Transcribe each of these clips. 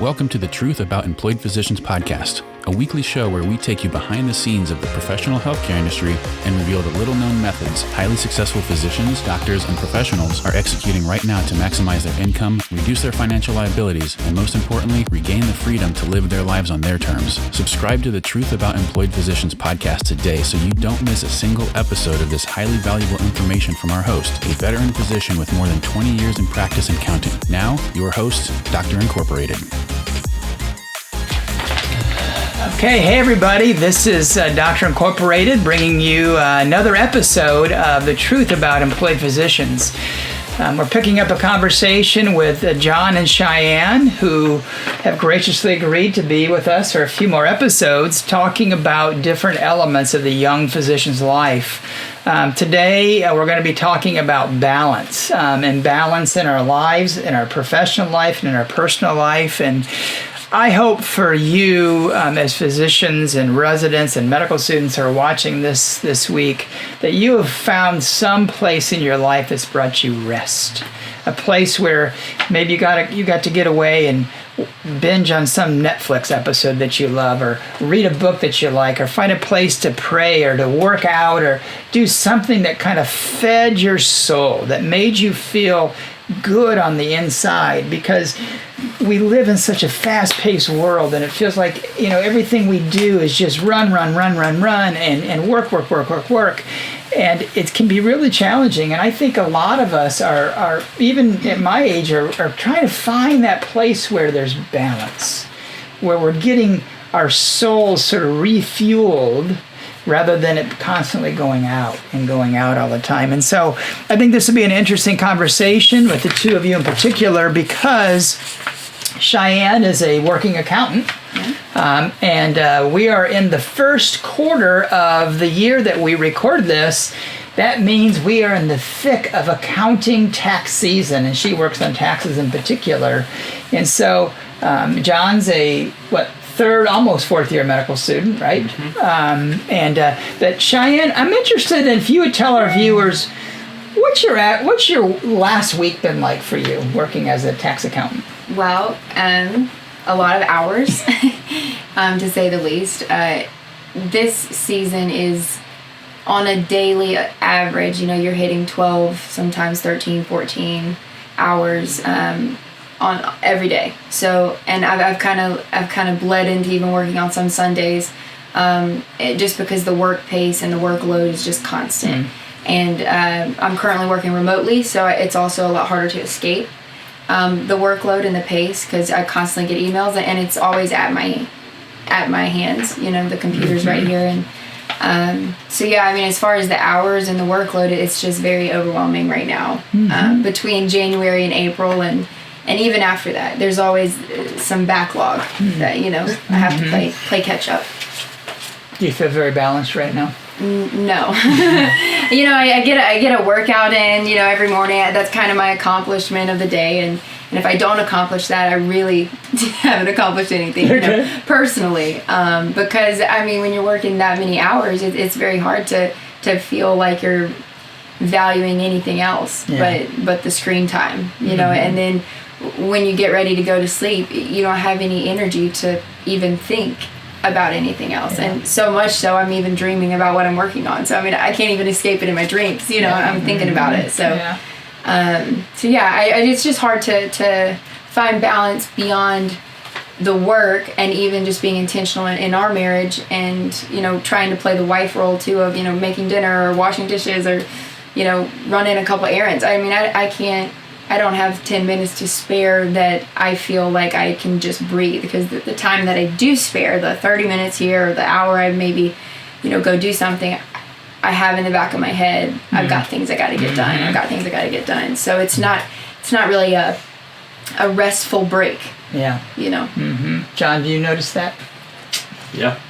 Welcome to the Truth About Employed Physicians podcast, a weekly show where we take you behind the scenes of the professional healthcare industry and reveal the little-known methods highly successful physicians, doctors, and professionals are executing right now to maximize their income, reduce their financial liabilities, and most importantly, regain the freedom to live their lives on their terms. Subscribe to the Truth About Employed Physicians podcast today so you don't miss a single episode of this highly valuable information from our host, a veteran physician with more than 20 years in practice and counting. Now, your host, Dr. Incorporated. Okay, hey everybody, this is Dr. Incorporated bringing you another episode of The Truth About Employed Physicians. We're picking up a conversation with John and Cheyenne, who have graciously agreed to be with us for a few more episodes, talking about different elements of the young physician's life. Today, we're going to be talking about balance, and balance in our lives, in our professional life, and in our personal life. And I hope for you as physicians and residents and medical students who are watching this week that you have found some place in your life that's brought you rest. A place where maybe you got to get away and binge on some Netflix episode that you love, or read a book that you like, or find a place to pray or to work out or do something that kind of fed your soul, that made you feel good on the inside, because we live in such a fast-paced world, and it feels like, everything we do is just run, and work. And it can be really challenging. And I think a lot of us are even at my age, are trying to find that place where there's balance, where we're getting our souls sort of refueled, rather than it constantly going out all the time. And so I think this will be an interesting conversation with the two of you in particular, because Cheyenne is a working accountant, and we are in the first quarter of the year that we record this. That means we are in the thick of accounting tax season, and she works on taxes in particular. And so John's third, almost fourth year medical student, right? Mm-hmm. That Cheyenne, I'm interested in if you would tell our viewers, what's your last week been like for you working as a tax accountant? Well, a lot of hours, to say the least. This season is on a daily average, you're hitting 12, sometimes 13, 14 hours, on every day. So, and I've kind of bled into even working on some Sundays, just because the work pace and the workload is just constant. And I'm currently working remotely, so it's also a lot harder to escape the workload and the pace, because I constantly get emails, and it's always at my hands. The computer's right here, and so yeah. I mean, as far as the hours and the workload, it's just very overwhelming right now. Between January and April, and even after that, there's always some backlog that I have to play catch up. Do you feel very balanced right now? No. I get a workout in, every morning. That's kind of my accomplishment of the day. And if I don't accomplish that, I really haven't accomplished anything, personally. Because, when you're working that many hours, it's very hard to feel like you're valuing anything else but the screen time, and then when you get ready to go to sleep, you don't have any energy to even think about anything else. And so much so, I'm even dreaming about what I'm working on. So I can't even escape it in my dreams. I'm thinking about it. So it's just hard to find balance beyond the work, and even just being intentional in our marriage, and trying to play the wife role too, of making dinner or washing dishes, or running a couple errands. I don't have 10 minutes to spare that I feel like I can just breathe, because the time that I do spare, the 30 minutes here or the hour I maybe, go do something, I have in the back of my head, I've got things I got to get done. So it's not really a restful break. Yeah. John, do you notice that? Yeah.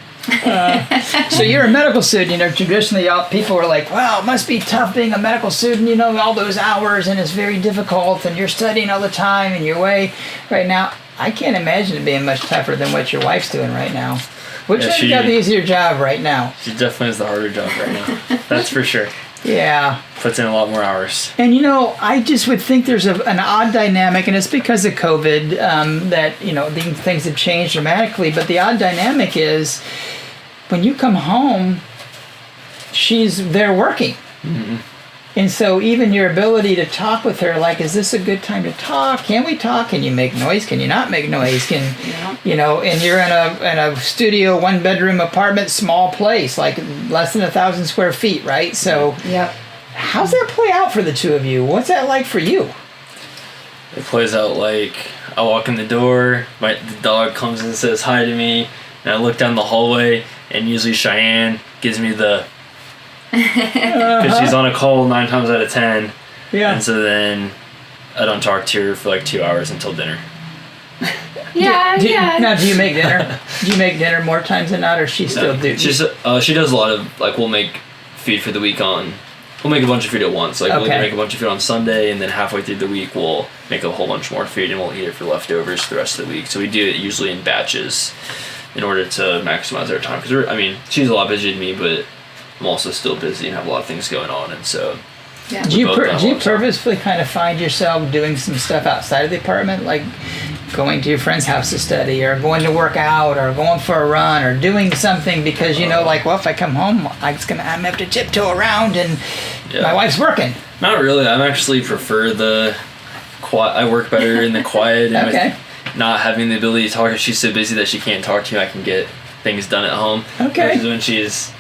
So you're a medical student. Traditionally, people were like, "Wow, it must be tough being a medical student. All those hours, and it's very difficult, and you're studying all the time, and you're away right now." I can't imagine it being much tougher than what your wife's doing right now. Which one's got the easier job right now? She definitely has the harder job right now. That's for sure. Yeah. puts in a lot more hours. And I just would think there's an odd dynamic, and it's because of COVID that these things have changed dramatically. But the odd dynamic is when you come home, she's there working. Mm-hmm. And so even your ability to talk with her, like, is this a good time to talk? Can we talk? Can you make noise? Can you not make noise? And you're in a studio, 1-bedroom apartment, small place, like less than 1,000 square feet, right? So how's that play out for the two of you? What's that like for you? It plays out like I walk in the door, the dog comes and says hi to me, and I look down the hallway, and usually Cheyenne gives me the... because she's on a call 9 times out of 10. Yeah. And so then I don't talk to her for like 2 hours until dinner. Yeah. Now, do you make dinner? Do you make dinner more times than not, or she still do? She does a lot of, like, we'll make food for the week we'll make a bunch of food at once. Like, we'll make a bunch of food on Sunday, and then halfway through the week we'll make a whole bunch more food, and we'll eat it for leftovers for the rest of the week. So we do it usually in batches in order to maximize our time. Because, she's a lot busier than me, but I'm also still busy and have a lot of things going on, and so... Yeah. Do you purposefully kind of find yourself doing some stuff outside of the apartment, like going to your friend's house to study, or going to work out, or going for a run, or doing something because if I come home, I'm gonna have to tiptoe around, and my wife's working. Not really. I actually prefer the quiet. I work better in the quiet, and with not having the ability to talk. If she's so busy that she can't talk to me, I can get things done at home. Okay. Versus when she's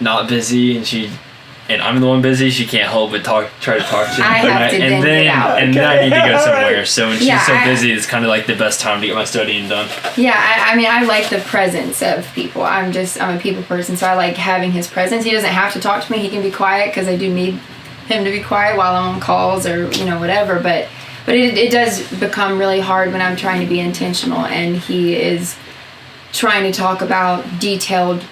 not busy and I'm the one busy, she can't help but try to talk to me. I have to then get out. And then I need to go somewhere. So when she's so busy, it's kind of like the best time to get my studying done. Yeah, I like the presence of people. I'm a people person, so I like having his presence. He doesn't have to talk to me. He can be quiet because I do need him to be quiet while I'm on calls or whatever. But it does become really hard when I'm trying to be intentional and he is trying to talk about detailed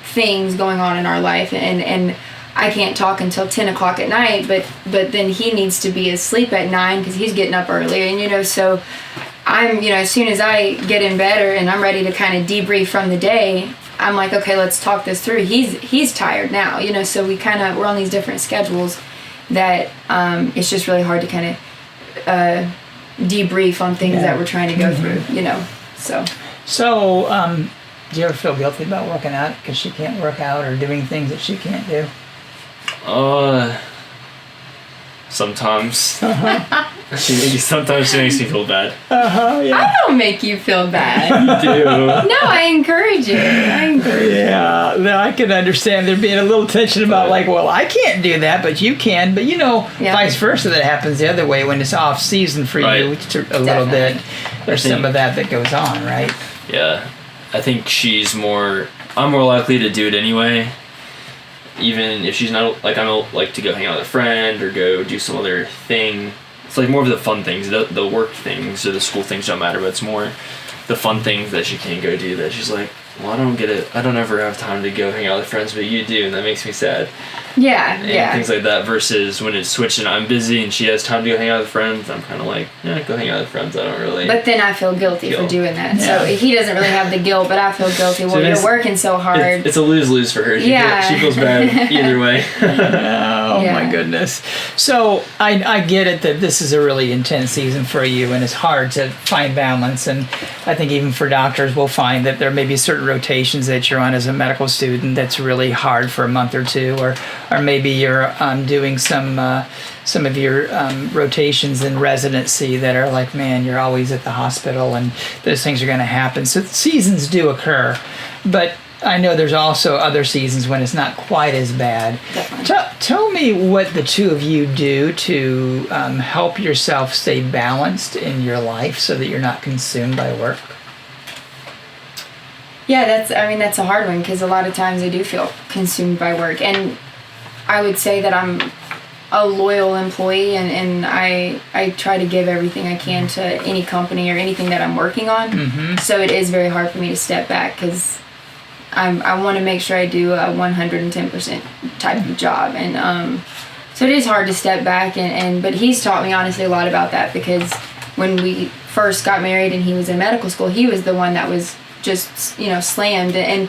things going on in our life, and I can't talk until 10 o'clock at night, but then he needs to be asleep at 9 because he's getting up early, and so I'm as soon as I get in bed and I'm ready to kind of debrief from the day, I'm like, okay, let's talk this through. He's tired now, so we're on these different schedules that it's just really hard to kind of debrief on things that we're trying to go through, So, do you ever feel guilty about working out because she can't work out, or doing things that she can't do? Sometimes. Sometimes she makes me feel bad. Yeah. I don't make you feel bad. You do. No, I encourage it. Yeah, no, I can understand there being a little tension about I can't do that, but you can. But vice versa, that happens the other way when it's off season for you. It's a little bit. There's some of that goes on, right? Yeah, I think I'm more likely to do it anyway. Even if she's not, I don't like to go hang out with a friend or go do some other thing. It's more of the fun things, the work things or the school things don't matter, but it's more the fun things that she can't go do that she's like, well, I don't ever have time to go hang out with friends, but you do, and that makes me sad. Yeah. Things like that, versus when it's switched and I'm busy and she has time to go hang out with friends, I'm kind of like, go hang out with friends. I don't really. But then I feel guilty for doing that. Yeah. So he doesn't really have the guilt, but I feel guilty. Well, you're working so hard. It's a lose-lose for her. She feels bad either way. My goodness. So I get it that this is a really intense season for you, and it's hard to find balance. And I think even for doctors, we'll find that there may be certain rotations that you're on as a medical student that's really hard for a month or two, or maybe you're doing some of your rotations in residency that are like, man, you're always at the hospital, and those things are going to happen. So seasons do occur, but I know there's also other seasons when it's not quite as bad. Tell me what the two of you do to help yourself stay balanced in your life so that you're not consumed by work. Yeah, that's a hard one because a lot of times I do feel consumed by work, and I would say that I'm a loyal employee, and I try to give everything I can to any company or anything that I'm working on. Mm-hmm. So it is very hard for me to step back because I want to make sure I do a 110% type of job, and so it is hard to step back. But he's taught me honestly a lot about that, because when we first got married and he was in medical school, he was the one that was just slammed, and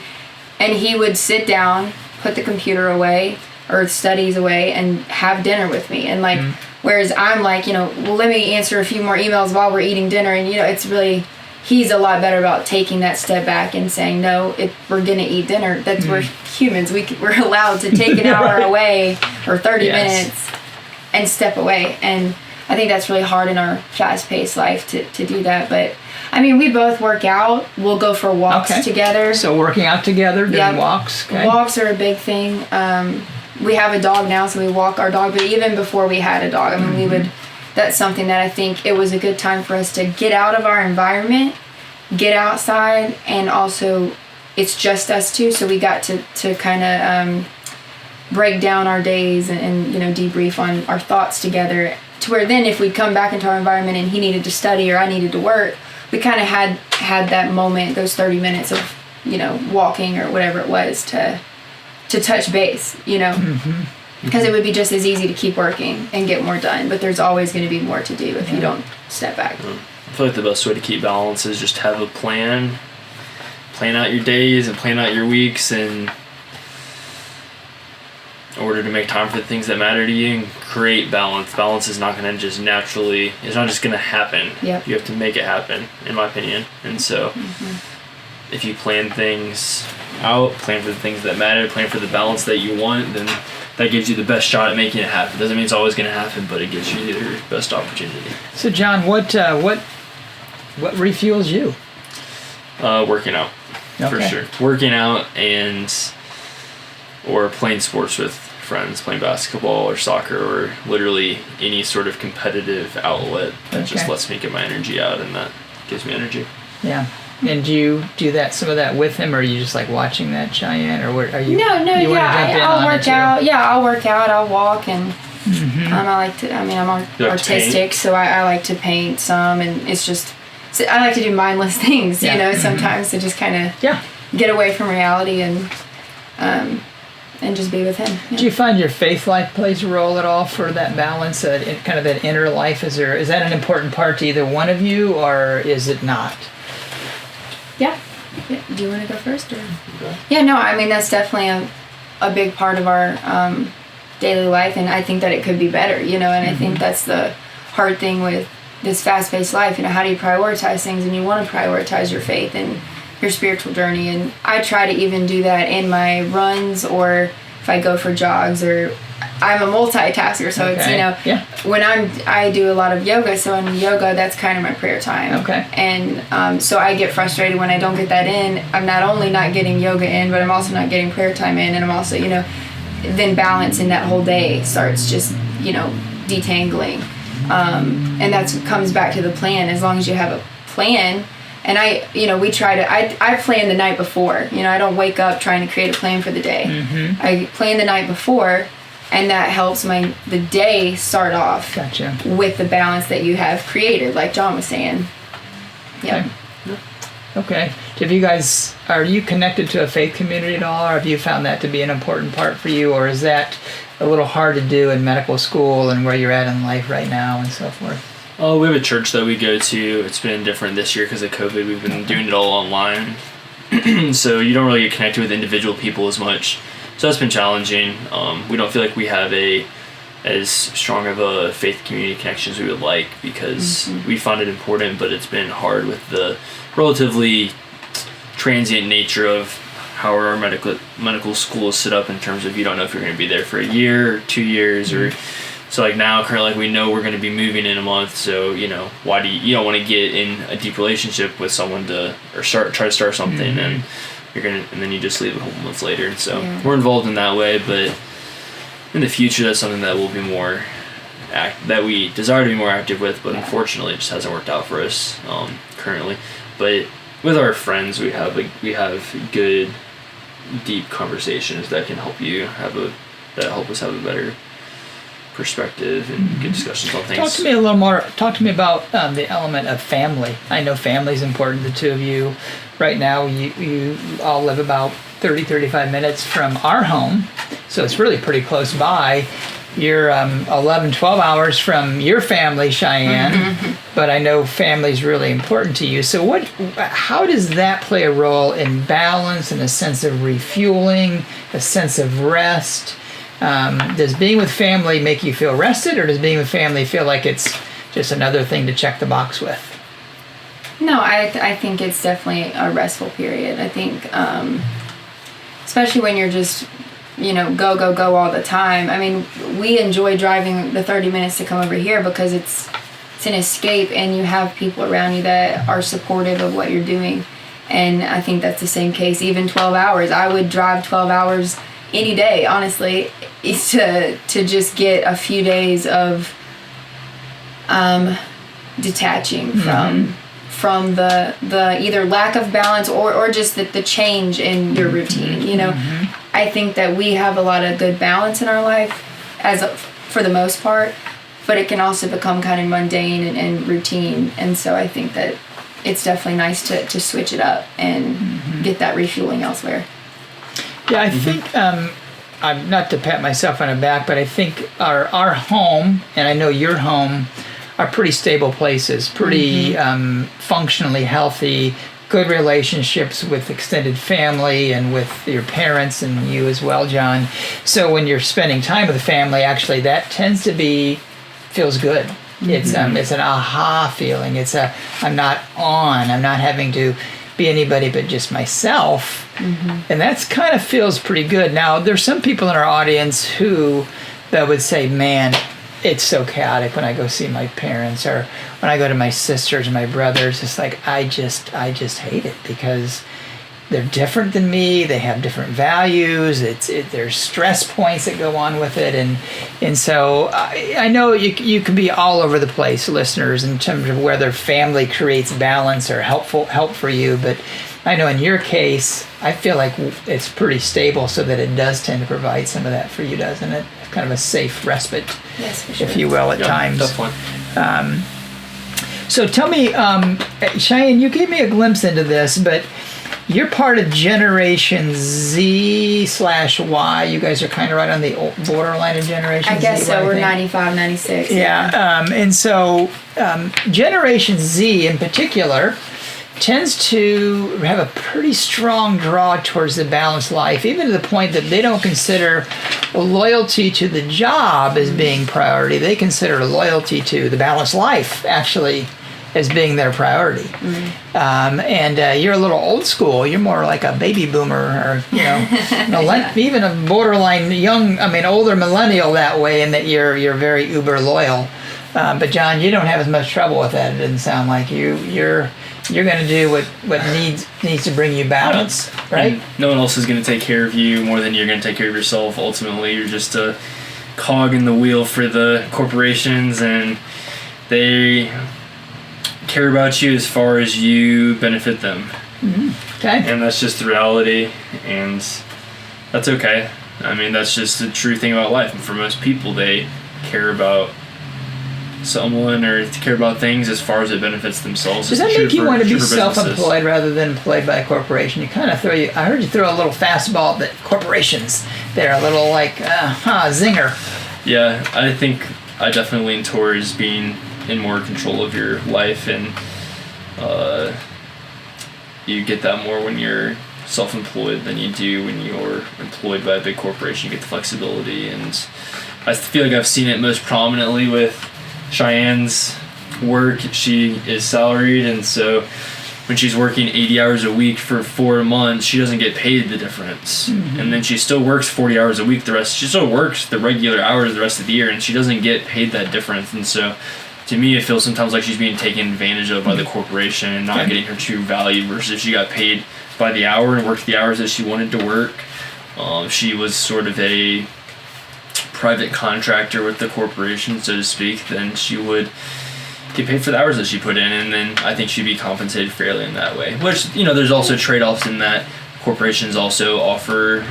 he would sit down, put the computer away, or studies away and have dinner with me. And like, whereas I'm like, you know, well, let me answer a few more emails while we're eating dinner. And, you know, it's really, he's a lot better about taking that step back and saying, no, we're going to eat dinner. That's we're humans. We're allowed to take an hour away or 30 minutes and step away. And I think that's really hard in our fast-paced life to do that. But I mean, we both work out. We'll go for walks together. So working out together, doing walks. Okay. Walks are a big thing. We have a dog now, so we walk our dog. But even before we had a dog, I mean, that's something that I think it was a good time for us to get out of our environment, get outside, and also it's just us two. So we got to kind of break down our days and, you know, debrief on our thoughts together, to where then if we come back into our environment and he needed to study or I needed to work, we kind of had that moment, those 30 minutes of, you know, walking or whatever it was to touch base, you know, because it would be just as easy to keep working and get more done, but there's always going to be more to do if you don't step back. I feel like the best way to keep balance is just have a plan out your days and plan out your weeks, and in order to make time for the things that matter to you and create balance. Balance is not going to just naturally, it's not just going to happen. Yep. You have to make it happen, in my opinion. And so if you plan things out, plan for the things that matter, plan for the balance that you want, then that gives you the best shot at making it happen. Doesn't mean it's always going to happen, but it gives you your best opportunity. So John, what refuels you? Working out, for sure. Working out or playing sports with friends, playing basketball or soccer or literally any sort of competitive outlet that just lets me get my energy out, and that gives me energy. Yeah. And do you do some of that with him, or are you just like watching that, Cheyenne, or what are you? No, I'll work out. Yeah, I'll work out. I'll walk, and I'm artistic, so I like to paint some, and it's just, I like to do mindless things, you know, sometimes to just kind of get away from reality and just be with him. Yeah. Do you find your faith life plays a role at all for that balance, kind of that inner life? Is that an important part to either one of you, or is it not? Yeah. Do you want to go first? Or? Yeah, no, I mean, that's definitely a big part of our daily life, and I think that it could be better, you know, and I think that's the hard thing with this fast-paced life. You know, how do you prioritize things? And you want to prioritize your faith and your spiritual journey, and I try to even do that in my runs, or if I go for jogs, or I'm a multitasker, so it's, you know, when I do a lot of yoga, so in yoga, that's kind of my prayer time. Okay. And so I get frustrated when I don't get that in. I'm not only not getting yoga in, but I'm also not getting prayer time in, and I'm also, you know, then balance in that whole day starts just, you know, detangling. And that comes back to the plan. As long as you have a plan, and I plan the night before. You know, I don't wake up trying to create a plan for the day. I plan the night before, and that helps the day start off with the balance that you have created, like John was saying. Yeah. Okay. Are you connected to a faith community at all, or have you found that to be an important part for you, or is that a little hard to do in medical school and where you're at in life right now and so forth? Oh, we have a church that we go to. It's been different this year because of COVID. We've been doing it all online. So you don't really get connected with individual people as much. So that's been challenging. We don't feel like we have as strong of a faith community connection as we would like, because we find it important, but it's been hard with the relatively transient nature of how our medical school is set up, in terms of you don't know if you're going to be there for a year or 2 years, or so like now currently, like, we know we're going to be moving in a month, so you know, why you don't want to get in a deep relationship with someone try to start something and then you just leave a couple months later, and so we're involved in that way. But in the future, that's something that we'll be more that we desire to be more active with, but unfortunately it just hasn't worked out for us currently. But with our friends, we have good deep conversations that can help us have a better perspective and good discussions on things. Talk to me a little more. Talk to me about the element of family. I know family is important, the two of you. Right now, you all live about 30-35 minutes from our home, so it's really pretty close by. You're 11-12 hours from your family, Cheyenne, but I know family is really important to you. So how does that play a role in balance and a sense of refueling, a sense of rest? Does being with family make you feel rested, or does being with family feel like it's just another thing to check the box with? No, I think it's definitely a restful period. I think, especially when you're just, go all the time. I mean, we enjoy driving the 30 minutes to come over here because it's an escape, and you have people around you that are supportive of what you're doing. And I think that's the same case, even 12 hours. I would drive 12 hours any day, honestly, is to just get a few days of detaching from the either lack of balance or just the change in your routine. I think that we have a lot of good balance in our life for the most part, but it can also become kind of mundane and routine. And so I think that it's definitely nice to switch it up and get that refueling elsewhere. Yeah, I think, I'm not to pat myself on the back, but I think our home, and I know your home, are pretty stable places, pretty functionally healthy, good relationships with extended family and with your parents and you as well, John. So when you're spending time with the family, actually that tends to feels good. It's an aha feeling. I'm not having to be anybody but just myself. And that's kind of feels pretty good. Now, there's some people in our audience that would say, man, it's so chaotic when I go see my parents, or when I go to my sisters and my brothers. It's like, I just hate it because they're different than me. They have different values. There's stress points that go on with it. And so I know you can be all over the place, listeners, in terms of whether family creates balance or help for you. But I know in your case, I feel like it's pretty stable, so that it does tend to provide some of that for you, doesn't it? Kind of a safe respite, yes, for sure, if you will, at times. Definitely. So tell me, Cheyenne, you gave me a glimpse into this, but you're part of Generation Z/Y. You guys are kind of right on the borderline of Generation Z. I guess so. We're think. 95, 96. Yeah. And so Generation Z in particular tends to have a pretty strong draw towards the balanced life, even to the point that they don't consider loyalty to the job as being priority. They consider loyalty to the balanced life, actually, as being their priority. And you're a little old school. You're more like a baby boomer, or even a borderline older millennial that way, in that you're very uber loyal. But John, you don't have as much trouble with that. It doesn't sound like you're going to do what needs to bring you balance, right? And no one else is going to take care of you more than you're going to take care of yourself. Ultimately, you're just a cog in the wheel for the corporations, and they care about you as far as you benefit them. Okay. And that's just the reality, and that's okay. I mean, that's just the true thing about life. And for most people, they care about someone or care about things as far as it benefits themselves. Does that make you want to be self-employed rather than employed by a corporation? I heard you throw a little fastball at corporations. They're a little like, zinger. Yeah, I think I definitely lean towards being in more control of your life, and you get that more when you're self-employed than you do when you're employed by a big corporation. You get the flexibility, and I feel like I've seen it most prominently with Cheyenne's work. She is salaried, and so when she's working 80 hours a week for 4 months, she doesn't get paid the difference. And then she still works 40 hours a week she still works the regular hours the rest of the year, and she doesn't get paid that difference. And so to me, it feels sometimes like she's being taken advantage of by the corporation and not getting her true value, versus if she got paid by the hour and worked the hours that she wanted to work. She was sort of a private contractor with the corporation, so to speak, then she would get paid for the hours that she put in, and then I think she'd be compensated fairly in that way. Which, there's also trade-offs in that corporations also offer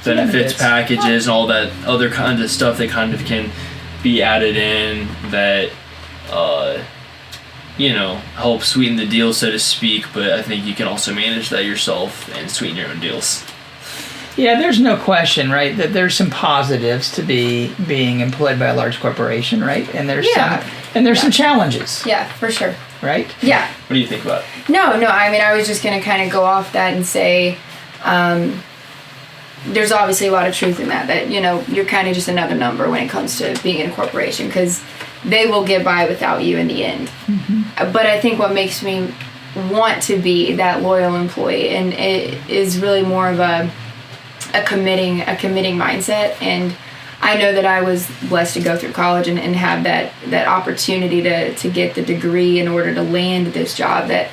benefits packages and all that other kind of stuff that kind of can be added in that help sweeten the deal, so to speak, but I think you can also manage that yourself and sweeten your own deals. Yeah, there's no question, right, that there's some positives to being employed by a large corporation, right? And there's some challenges. Yeah, for sure. Right? Yeah. What do you think about it? No, I mean, I was just going to kind of go off that and say, there's obviously a lot of truth in that, you're kind of just another number when it comes to being in a corporation, because they will get by without you in the end. But I think what makes me want to be that loyal employee, and it is really more of a committing mindset. And I know that I was blessed to go through college and have that opportunity to get the degree in order to land this job, that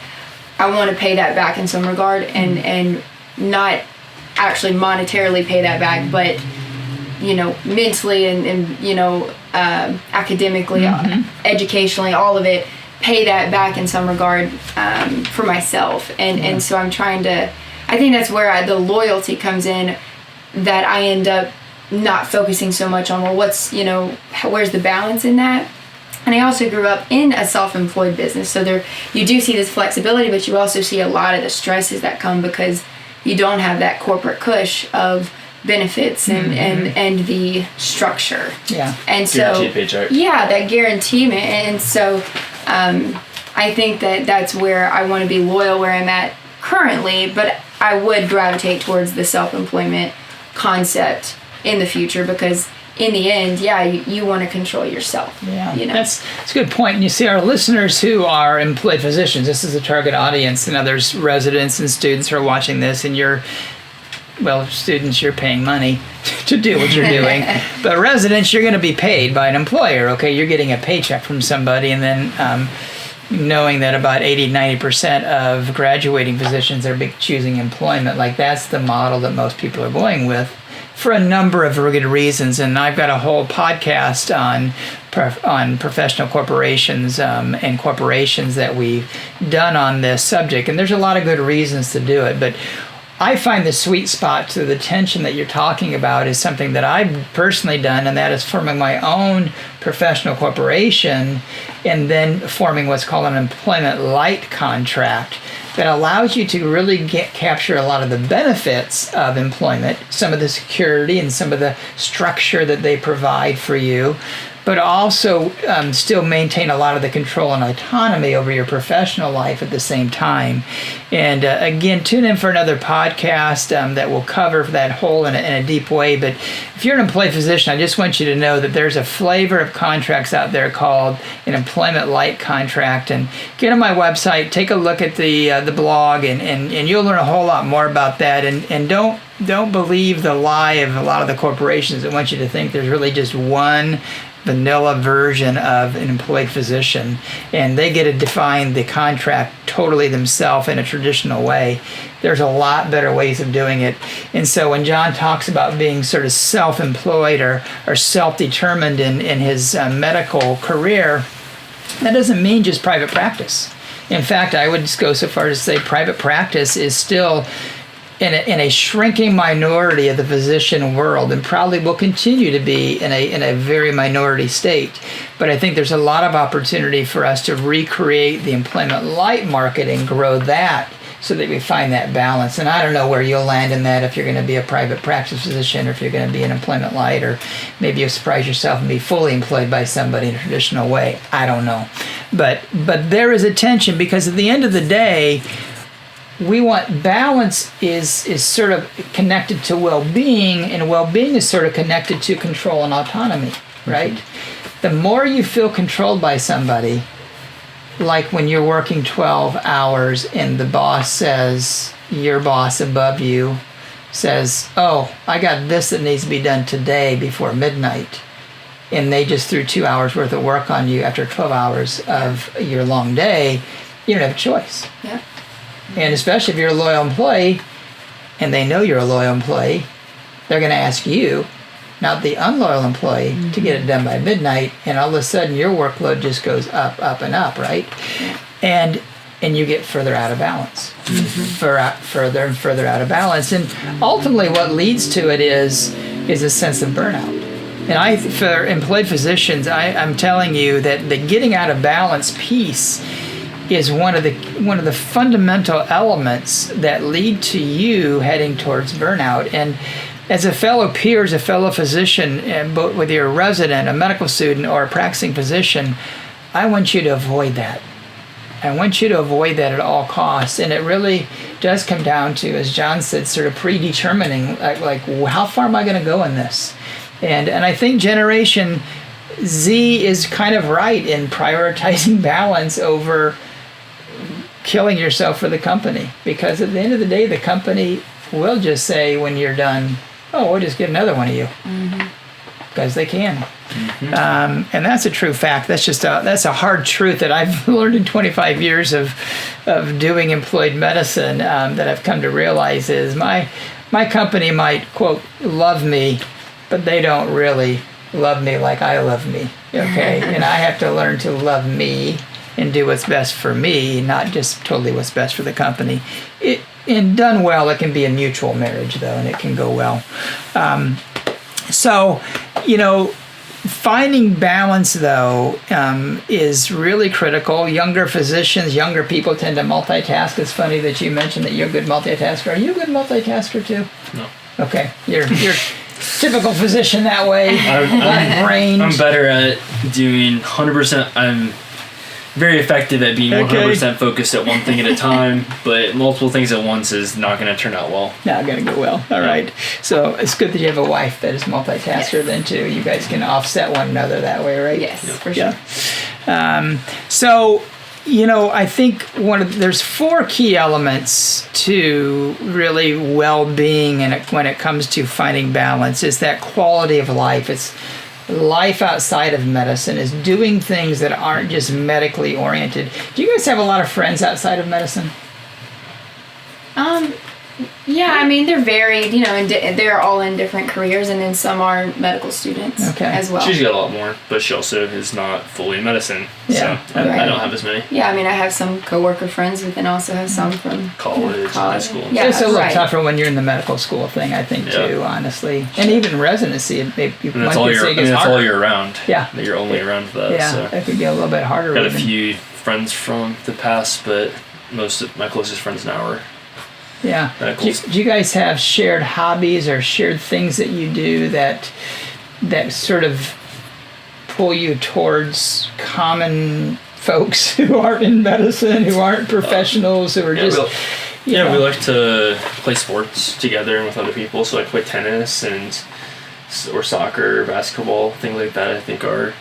I want to pay that back in some regard, and not actually monetarily pay that back, but mentally and academically, educationally, all of it, pay that back in some regard for myself. And so I'm trying to, I think that's where the loyalty comes in, that I end up not focusing so much on, well, what's, where's the balance in that? And I also grew up in a self-employed business, so you do see this flexibility, but you also see a lot of the stresses that come because you don't have that corporate cush of benefits and the structure. Yeah. And so, guaranteed paycheck. Yeah, that guarantee. And so I think that's where I want to be loyal, where I'm at currently, but I would gravitate towards the self-employment concept in the future, because in the end, you want to control yourself. Yeah, that's a good point. And you see, our listeners who are employed physicians, this is a target audience, and there's residents and students who are watching this, and students, you're paying money to do what you're doing. But residents, you're going to be paid by an employer, okay? You're getting a paycheck from somebody, and then knowing that about 80-90% of graduating physicians are choosing employment, like that's the model that most people are going with, for a number of good reasons. And I've got a whole podcast on professional corporations and corporations that we've done on this subject. And there's a lot of good reasons to do it. But I find the sweet spot to the tension that you're talking about is something that I've personally done, and that is forming my own professional corporation and then forming what's called an employment light contract that allows you to really capture a lot of the benefits of employment, some of the security and some of the structure that they provide for you, but also still maintain a lot of the control and autonomy over your professional life at the same time. And again, tune in for another podcast that will cover that whole in a deep way. But if you're an employed physician, I just want you to know that there's a flavor of contracts out there called an employment light contract. And get on my website, take a look at the blog, and you'll learn a whole lot more about that. And don't believe the lie of a lot of the corporations that want you to think there's really just one vanilla version of an employed physician, and they get to define the contract totally themselves in a traditional way. There's a lot better ways of doing it. And so when John talks about being sort of self-employed or self-determined in his medical career, that doesn't mean just private practice. In fact, I would just go so far as to say private practice is still in a shrinking minority of the physician world, and probably will continue to be in a very minority state. But I think there's a lot of opportunity for us to recreate the employment light market and grow that so that we find that balance. And I don't know where you'll land in that, if you're going to be a private practice physician or if you're going to be an employment light, or maybe you'll surprise yourself and be fully employed by somebody in a traditional way. I don't know. But there is a tension, because at the end of the day, we want balance is sort of connected to well-being, and well-being is sort of connected to control and autonomy, right? The more you feel controlled by somebody, like when you're working 12 hours and the boss says, your boss above you says, oh, I got this that needs to be done today before midnight, and they just threw 2 hours worth of work on you after 12 hours of your long day, you don't have a choice. Yeah. And especially if you're a loyal employee and they know you're a loyal employee, they're going to ask you, not the unloyal employee, to get it done by midnight, and all of a sudden your workload just goes up, and up, right? And you get further out of balance, further and further out of balance. And ultimately what leads to it is a sense of burnout. And for employed physicians, I'm telling you that the getting out of balance piece is one of the fundamental elements that lead to you heading towards burnout. And as a fellow peer, as a fellow physician, both whether you're a resident, a medical student, or a practicing physician, I want you to avoid that. I want you to avoid that at all costs. And it really, does come down to, as John said, sort of predetermining, like how far am I going to go in this? And I think Generation Z is kind of right in prioritizing balance over killing yourself for the company, because at the end of the day, the company will just say when you're done, oh, we'll just get another one of you, because they can. And that's a true fact. That's a hard truth that I've learned in 25 years of doing employed medicine, that I've come to realize is my company might, quote, love me, but they don't really love me like I love me, okay? And I have to learn to love me and do what's best for me, not just totally what's best for the company. And done well, it can be a mutual marriage, though, and it can go well. So, finding balance, though, is really critical. Younger physicians, younger people tend to multitask. It's funny that you mentioned that you're a good multitasker. Are you a good multitasker, too? No. Okay. You're typical physician that way. I'm better at doing 100%. I'm very effective at being 100% focused at one thing at a time, but multiple things at once is not going to turn out well. Not going to go well. All right. So it's good that you have a wife that is multitasker then too. You guys can offset one another that way, right? Yes, for sure. So, I think there's 4 key elements to really well-being, and when it comes to finding balance, is that quality of life. It's life outside of medicine, is doing things that aren't just medically oriented. Do you guys have a lot of friends outside of medicine? Yeah, I mean, they're varied, and they're all in different careers, and then some are medical students as well. She's got a lot more, but she also is not fully in medicine, so I don't have as many. Yeah, I mean, I have some coworker friends, but then also have some from college. High school. Yeah, it's a little tougher when you're in the medical school thing, I think, too, honestly. And even residency, that's all year round. Yeah. You're only around that. Yeah, so. that could be a little bit harder. Got a few friends from the past, but most of my closest friends now are. Yeah. Do you guys have shared hobbies or shared things that you do that sort of pull you towards common folks who aren't in medicine, who aren't professionals, who are just... we like to play sports together and with other people. So I play tennis or soccer, basketball, things like that. I think you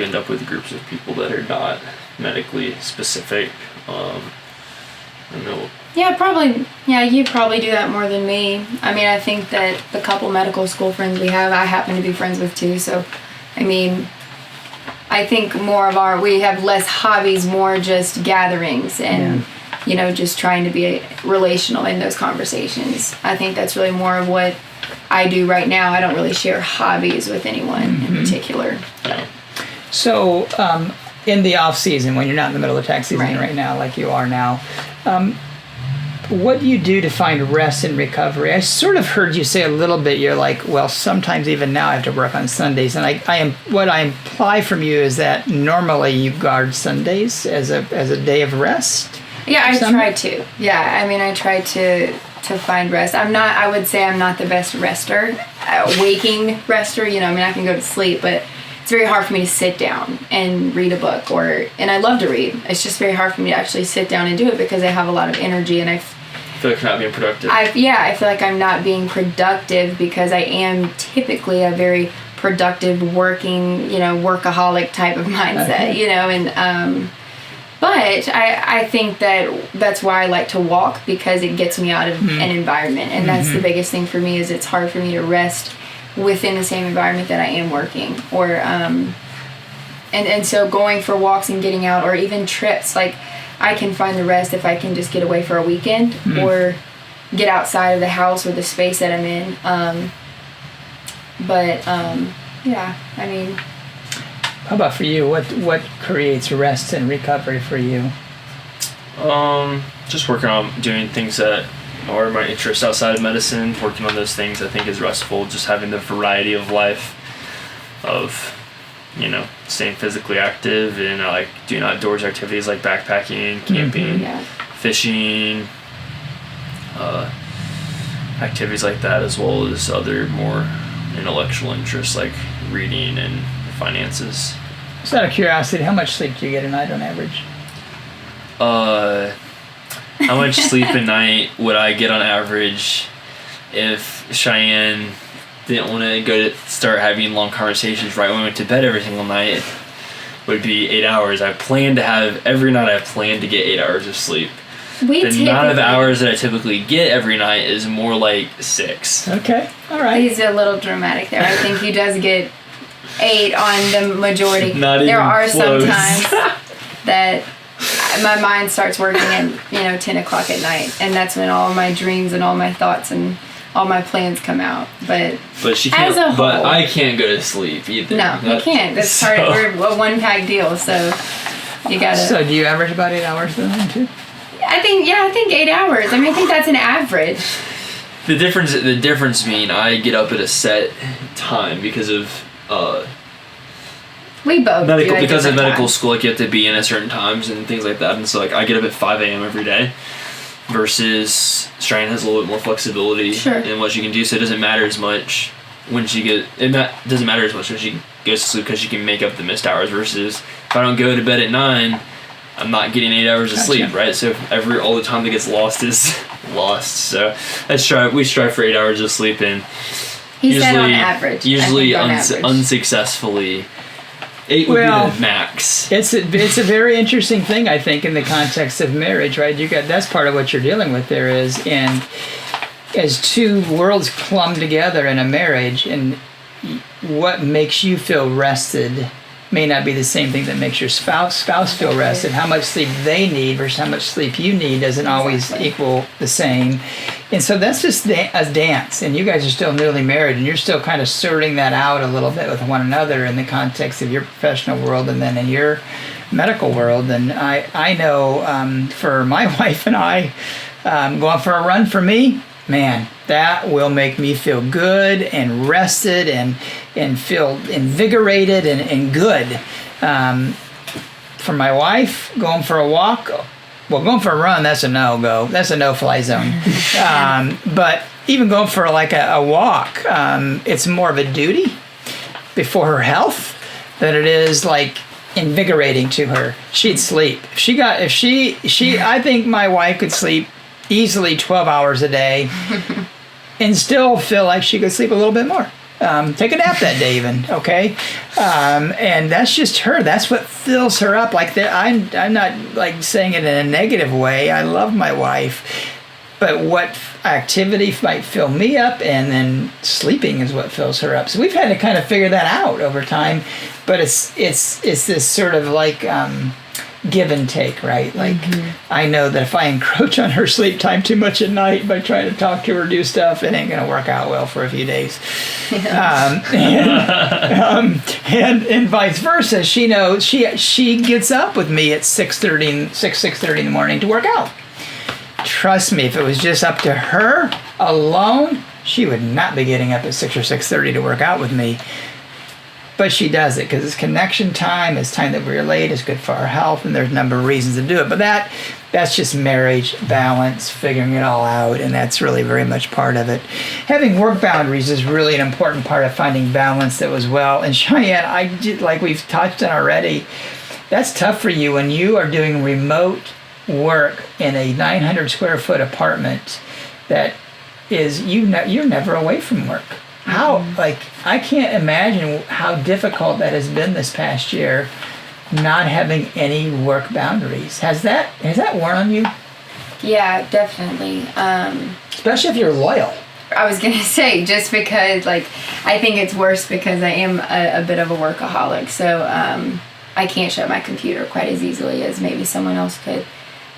end up with groups of people that are not medically specific. I don't know. Yeah, probably. Yeah, you probably do that more than me. I mean, I think that the couple medical school friends we have, I happen to be friends with too. So, I mean, I think we have less hobbies, more just gatherings and, just trying to be relational in those conversations. I think that's really more of what I do right now. I don't really share hobbies with anyone in particular. So, in the off season, when you're not in the middle of tax season right now, like you are now, what do you do to find rest and recovery? I sort of heard you say a little bit, you're like, well, sometimes even now I have to work on Sundays. And what I imply from you is that normally you guard Sundays as a day of rest? Yeah, I try to. Yeah, I mean, I try to find rest. I would say I'm not the best rester, waking rester. I mean, I can go to sleep, but it's very hard for me to sit down and read a book, and I love to read. It's just very hard for me to actually sit down and do it because I have a lot of energy and I feel like you're not being productive. I feel like I'm not being productive because I am typically a very productive working, workaholic type of mindset, but I think that's why I like to walk, because it gets me out of an environment, and that's the biggest thing for me is it's hard for me to rest within the same environment that I am working, or and so going for walks and getting out, or even trips, like I can find the rest if I can just get away for a weekend or get outside of the house or the space that I'm in. Yeah, I mean. How about for you? What creates rest and recovery for you? Just working on doing things that are my interests outside of medicine. Working on those things I think is restful. Just having the variety of life of, staying physically active, and I like doing outdoors activities like backpacking, camping, fishing, activities like that, as well as other more intellectual interests like reading and finances. Just out of curiosity, how much sleep do you get a night on average? how much sleep a night would I get on average if Cheyenne didn't want to start having long conversations right when we went to bed every single night? Would be 8 hours. Every night I plan to get 8 hours of sleep. The amount of hours that I typically get every night is more like 6. Okay, all right. He's a little dramatic there. I think he does get 8 on the majority. Not even there are close. some times that my mind starts working at 10 o'clock at night, and that's when all my dreams and all my thoughts and all my plans come out. But she can't. as a whole, but I can't go to sleep either. No, you can't. That's part. We're a one-pack deal, so you gotta. So do you average about 8 hours then too? I think 8 hours. I mean, I think that's an average. The difference being I get up at a set time because of we both medical do because of medical times. school. Like you have to be in at certain times and things like that, and so like I get up at 5 a.m. every day. Versus Cheyenne has a little bit more flexibility in what she can do, so it doesn't matter as much when she goes to sleep because she can make up the missed hours. Versus if I don't go to bed at 9, I'm not getting 8 hours of sleep, right? So all the time that gets lost is lost. So we strive for 8 hours of sleep, and he said on average. Usually unsuccessfully. 8 would be the max. It's a very interesting thing, I think, in the context of marriage, right? That's part of what you're dealing with there is, and as two worlds clumb together in a marriage, and what makes you feel rested may not be the same thing that makes your spouse feel rested. How much sleep they need versus how much sleep you need doesn't always equal the same. And so that's just a dance. And you guys are still newly married, and you're still kind of sorting that out a little bit with one another in the context of your professional world and then in your medical world. And I know for my wife and I, going for a run for me, man, that will make me feel good and rested and feel invigorated and good. For my wife, going for a walk, going for a run, that's a no-go. That's a no-fly zone. But even going for like a walk, it's more of a duty before her health than it is like invigorating to her. She'd sleep. I think my wife could sleep easily 12 hours a day and still feel like she could sleep a little bit more. Take a nap that day even, okay? And that's just her. That's what fills her up. Like I'm not like saying it in a negative way. I love my wife. But what activity might fill me up, and then sleeping is what fills her up. So we've had to kind of figure that out over time. But it's this sort of like give and take, right? Like I know that if I encroach on her sleep time too much at night by trying to talk to her or do stuff, it ain't gonna work out well for a few days. And vice versa. She knows she gets up with me at 6:30 in the morning to work out. Trust me, if it was just up to her alone, she would not be getting up at 6 or 6:30 to work out with me. But she does it because it's connection time, it's time that we relate, it's good for our health, and there's a number of reasons to do it. But that's just marriage, balance, figuring it all out, and that's really very much part of it. Having work boundaries is really an important part of finding balance that was well. And Cheyenne, like we've touched on already, that's tough for you when you are doing remote work in a 900 square foot apartment that is, you're never away from work. How, like, I can't imagine how difficult that has been this past year, not having any work boundaries. Has that worn on you? Yeah, definitely. Especially if you're loyal. I was gonna say, just because, like, I think it's worse because I am a bit of a workaholic, so I can't shut my computer quite as easily as maybe someone else could.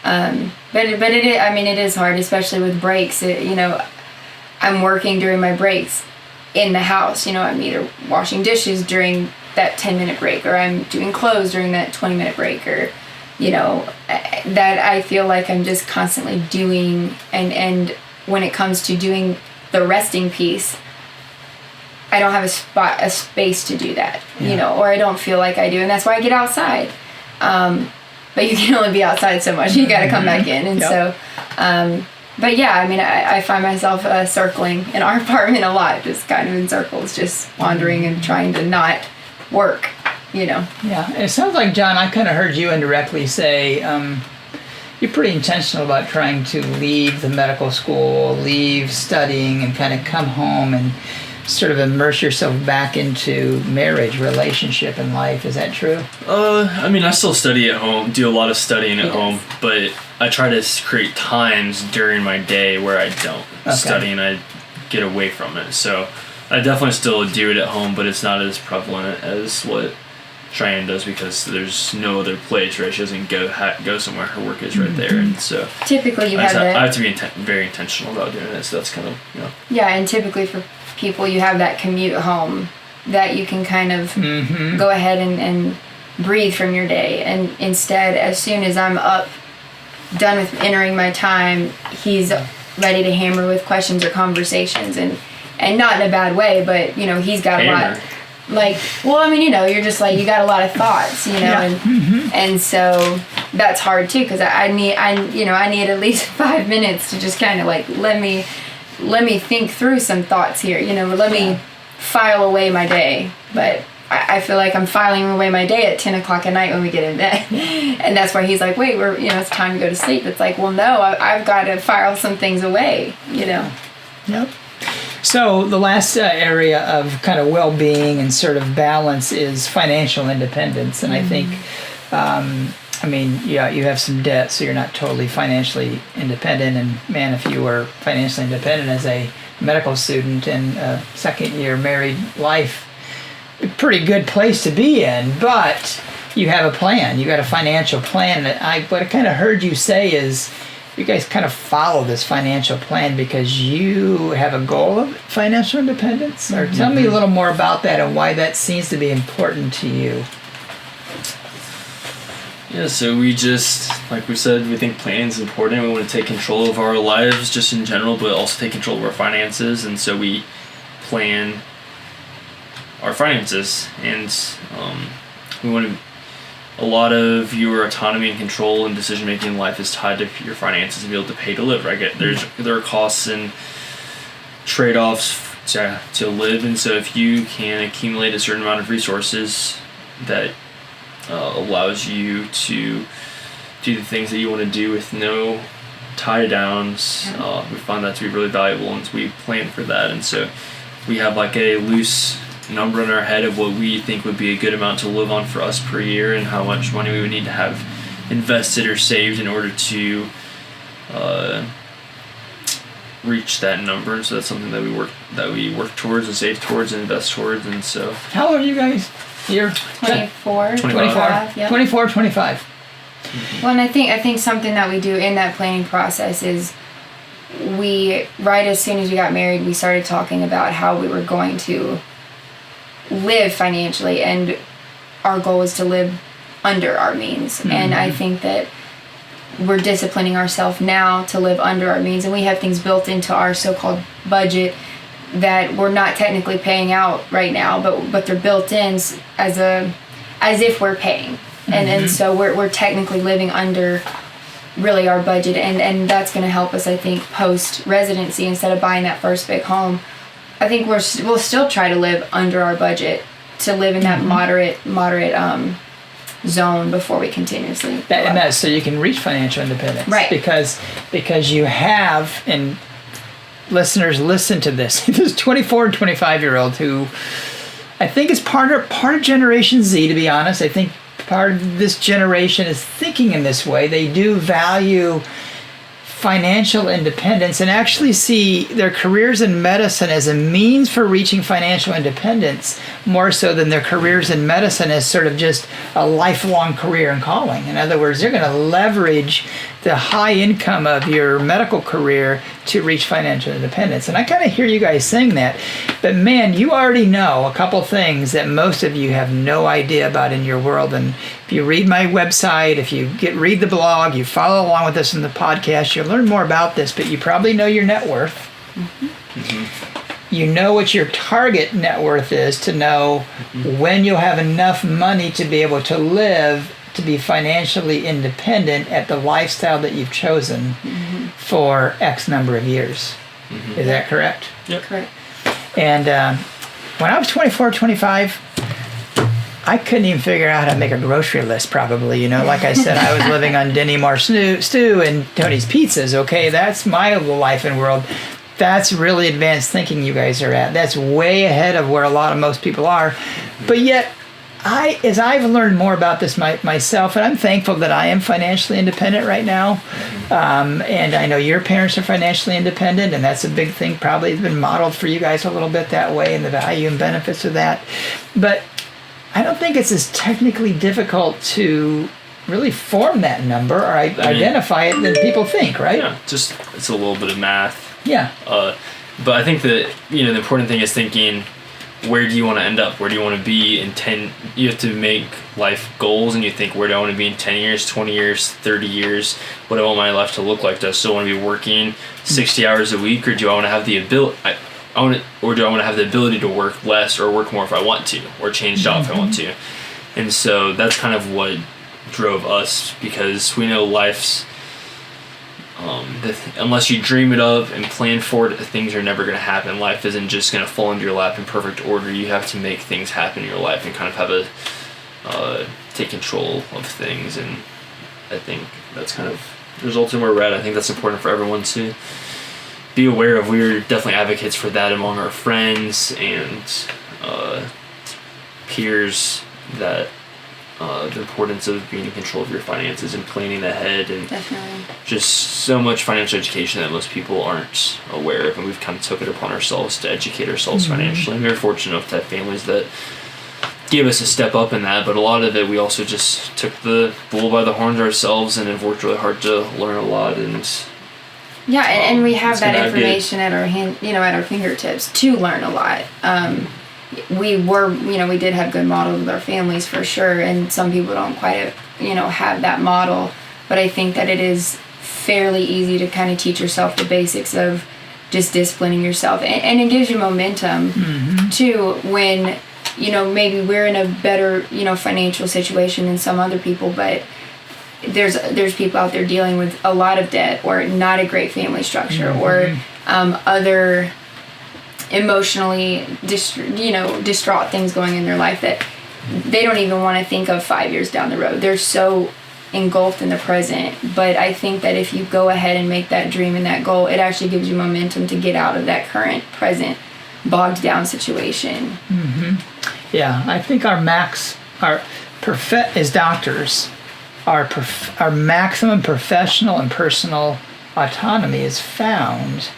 But it is hard, especially with breaks. I'm working during my breaks in the house. I'm either washing dishes during that 10-minute break, or I'm doing clothes during that 20-minute break, or that I feel like I'm just constantly doing, and when it comes to doing the resting piece, I don't have a space to do that, or I don't feel like I do, and that's why I get outside. But you can only be outside so much. You got to come back in, and so. But yeah, I mean, I find myself circling in our apartment a lot, just kind of in circles, just wandering and trying to not work, Yeah, and it sounds like, John, I kind of heard you indirectly say, you're pretty intentional about trying to leave the medical school, leave studying, and kind of come home and sort of immerse yourself back into marriage, relationship, and life. Is that true? I mean, I still study at home, do a lot of studying at home, but I try to create times during my day where I don't study and I get away from it. So I definitely still do it at home, but it's not as prevalent as what Cheyenne does because there's no other place, right? She doesn't go somewhere. Her work is right there, and so typically I have to be very intentional about doing it. So that's kind of Yeah, and typically for people, you have that commute home that you can kind of go ahead and breathe from your day. And instead, as soon as I'm up, done with entering my time, he's ready to hammer with questions or conversations, and not in a bad way, but he's got a lot. Like, well, I mean, you're just like, you got a lot of thoughts, and so that's hard too, because I need at least 5 minutes to just kind of like let me think through some thoughts here, let me file away my day. But I feel like I'm filing away my day at 10 o'clock at night when we get in bed. And that's why he's like, wait, it's time to go to sleep. It's like, well, no, I've got to file some things away, Yep. So the last area of kind of well-being and sort of balance is financial independence. And I think, you have some debt, so you're not totally financially independent. And man, if you were financially independent as a medical student in a second-year married life, a pretty good place to be in. But you have a plan. You got a financial plan. What I kind of heard you say is, you guys kind of follow this financial plan because you have a goal of financial independence? Or tell me a little more about that and why that seems to be important to you. Yeah, so we just, like we said, we think planning is important. We want to take control of our lives just in general, but also take control of our finances. And so we plan our finances. And we want to... A lot of your autonomy and control and decision-making in life is tied to your finances and be able to pay to live, right? There are costs and trade-offs to live, and so if you can accumulate a certain amount of resources that allows you to do the things that you want to do with no tie-downs, we find that to be really valuable, and so we plan for that. And so we have like a loose number in our head of what we think would be a good amount to live on for us per year and how much money we would need to have invested or saved in order to reach that number. And so that's something that we work towards and save towards and invest towards. And so how old are you guys? You're 24. 25. Yep. 24, 25. Well, and I think something that we do in that planning process is right as soon as we got married, we started talking about how we were going to live financially, and our goal is to live under our means. And I think that we're disciplining ourselves now to live under our means, and we have things built into our so-called budget that we're not technically paying out right now, but they're built in as if we're paying. And so we're technically living under really our budget, and that's going to help us, I think, post residency. Instead of buying that first big home, I think we'll still try to live under our budget, to live in that moderate zone before we continuously so you can reach financial independence, right? Because you have, and listeners, listen to this. This 24 and 25-year-old who I think is part of Generation Z. To be honest, I think part of this generation is thinking in this way. They do value financial independence and actually see their careers in medicine as a means for reaching financial independence more so than their careers in medicine as sort of just a lifelong career and calling. In other words, they're going to leverage the high income of your medical career to reach financial independence. And I kind of hear you guys saying that, but man, you already know a couple things that most of you have no idea about in your world. And if you read my website, if you read the blog, you follow along with us in the podcast, you'll learn more about this, but you probably know your net worth. You know what your target net worth is to know when you'll have enough money to be able to live, to be financially independent at the lifestyle that you've chosen for X number of years. Is that correct? Yep. Correct. And when I was 24, 25, I couldn't even figure out how to make a grocery list, probably. Like I said, I was living on Denny Marsh Stew and Tony's Pizzas. Okay, that's my life and world. That's really advanced thinking you guys are at. That's way ahead of where most people are. But yet, as I've learned more about this myself, and I'm thankful that I am financially independent right now, and I know your parents are financially independent, and that's a big thing. Probably it's been modeled for you guys a little bit that way, and the value and benefits of that. But I don't think it's as technically difficult to really form that number or identify it than people think, right? Yeah, just it's a little bit of math. Yeah. But I think that the important thing is thinking, where do you want to end up? Where do you want to be in 10? You have to make life goals, and you think, where do I want to be in 10 years, 20 years, 30 years? What do I want my life to look like? Do I still want to be working 60 hours a week, or do I want to have the ability? Or do I want to have the ability to work less or work more if I want to, or change job if I want to? And so that's kind of what drove us, because we know life's unless you dream it up and plan for it, things are never going to happen. Life isn't just going to fall into your lap in perfect order. You have to make things happen in your life and kind of have take control of things. And I think that's kind of results in where we're at. I think that's important for everyone to be aware of. We're definitely advocates for that among our friends and peers, that the importance of being in control of your finances and planning ahead, and Definitely. just so much financial education that most people aren't aware of, and we've kind of took it upon ourselves to educate ourselves financially. And we were fortunate enough to have families that gave us a step up in that, but a lot of it we also just took the bull by the horns ourselves and have worked really hard to learn a lot. And and we have that information at our at our fingertips to learn a lot. We did have good models with our families for sure, and some people don't quite have that model, but I think that it is fairly easy to kind of teach yourself the basics of just disciplining yourself, and it gives you momentum too when maybe we're in a better financial situation than some other people, but there's people out there dealing with a lot of debt or not a great family structure or other emotionally distraught things going in their life that they don't even want to think of 5 years down the road. They're so engulfed in the present. But I think that if you go ahead and make that dream and that goal, it actually gives you momentum to get out of that current present bogged down situation. Yeah, I think as doctors, our maximum professional and personal autonomy is found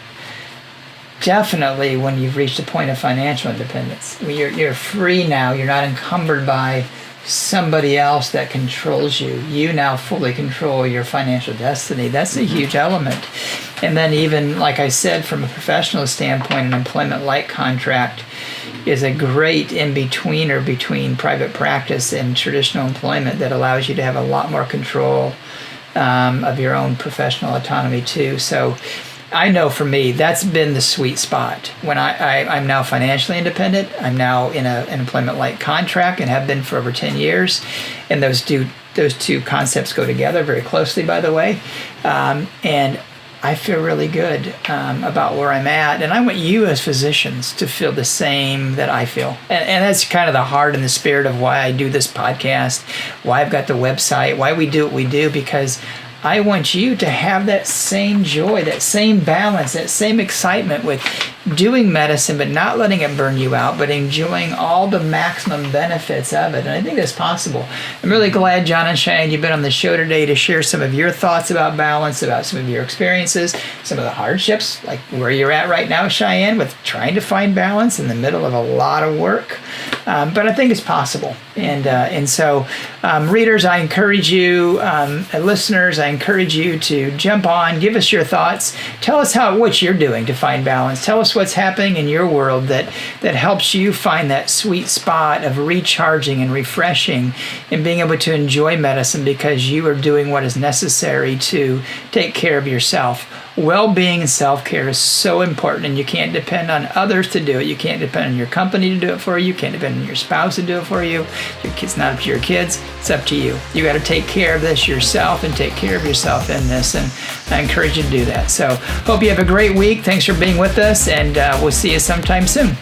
definitely when you've reached a point of financial independence. You're free now. You're not encumbered by somebody else that controls you. You now fully control your financial destiny. That's a huge element. And then even, like I said, from a professional standpoint, an employment-like contract is a great in-betweener between private practice and traditional employment that allows you to have a lot more control of your own professional autonomy too. So I know for me, that's been the sweet spot. When I'm now financially independent, I'm now in an employment-like contract and have been for over 10 years. And those two concepts go together very closely, by the way. And I feel really good about where I'm at. And I want you as physicians to feel the same that I feel. And that's kind of the heart and the spirit of why I do this podcast, why I've got the website, why we do what we do, because I want you to have that same joy, that same balance, that same excitement with doing medicine, but not letting it burn you out, but enjoying all the maximum benefits of it. And I think that's possible. I'm really glad, John and Cheyenne, you've been on the show today to share some of your thoughts about balance, about some of your experiences, some of the hardships, like where you're at right now, Cheyenne, with trying to find balance in the middle of a lot of work. But I think it's possible. And so, readers, I encourage you, listeners, I encourage you to jump on, give us your thoughts. Tell us what you're doing to find balance. Tell us what's happening in your world that helps you find that sweet spot of recharging and refreshing and being able to enjoy medicine because you are doing what is necessary to take care of yourself. Well-being and self-care is so important, and you can't depend on others to do it. You can't depend on your company to do it for you. You can't depend on your spouse to do it for you. It's not up to your kids. It's up to you. You got to take care of this yourself and take care of yourself in this, and I encourage you to do that. So hope you have a great week. Thanks for being with us, and we'll see you sometime soon.